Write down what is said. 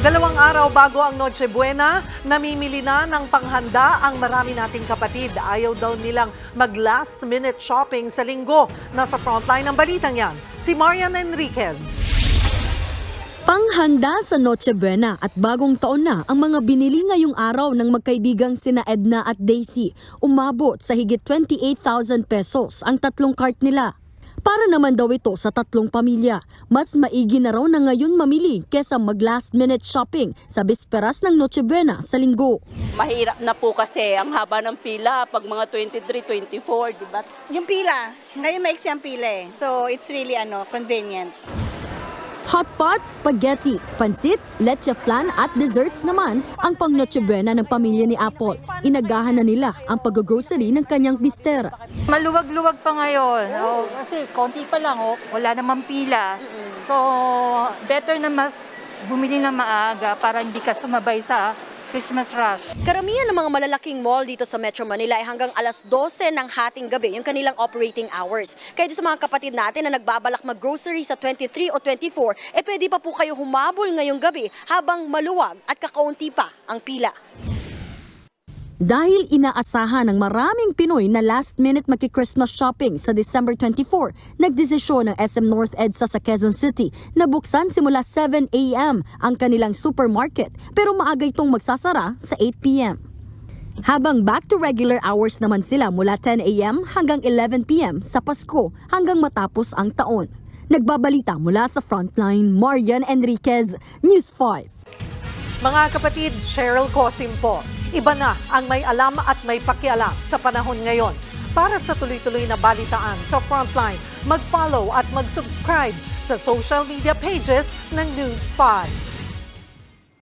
2 araw bago ang Noche Buena, namimili na ng panghanda ang marami nating kapatid. Ayaw daw nilang mag-last-minute shopping sa linggo. Nasa frontline ng balitang yan, si Marian Enriquez. Panghanda sa Noche Buena at bagong taon na ang mga binili ngayong araw ng magkaibigang sina Edna at Daisy. Umabot sa higit 28,000 pesos ang 3 cart nila. Para naman daw ito sa 3 pamilya. Mas maigi na raw na ngayon mamili kesa mag-last-minute shopping sa bisperas ng Noche Buena sa linggo. Mahirap na po kasi ang haba ng pila pag mga 23, 24, di ba? Yung pila, ngayon maiksi ang pila eh. So it's really convenient. Hot pot, spaghetti, pansit, leche flan at desserts naman ang pang Noche Buena ng pamilya ni Apple. Inagahan na nila ang pag-grocery ng kanyang mister. Maluwag-luwag pa ngayon. Kasi konti pa lang, wala namang pila. So, better na mas bumili na maaga para hindi ka sumabay sa Christmas rush. Karamihan ng mga malalaking mall dito sa Metro Manila ay hanggang alas 12 ng hating gabi yung kanilang operating hours. Kaya sa mga kapatid natin na nagbabalak mag-grocery sa 23 o 24, pwede pa po kayo humabol ngayong gabi habang maluwag at kakaunti pa ang pila. Dahil inaasahan ng maraming Pinoy na last-minute maki-Christmas shopping sa December 24, nagdesisyon ng SM North EDSA sa Quezon City na buksan simula 7 a.m. ang kanilang supermarket pero maaga itong magsasara sa 8 p.m. Habang back to regular hours naman sila mula 10 a.m. hanggang 11 p.m. sa Pasko hanggang matapos ang taon. Nagbabalita mula sa Frontline, Marian Enriquez, News 5. Mga kapatid, Cheryl Cosim po. Iba na ang may alam at may pakialam sa panahon ngayon. Para sa tuloy-tuloy na balitaan sa Frontline, mag-follow at mag-subscribe sa social media pages ng News 5.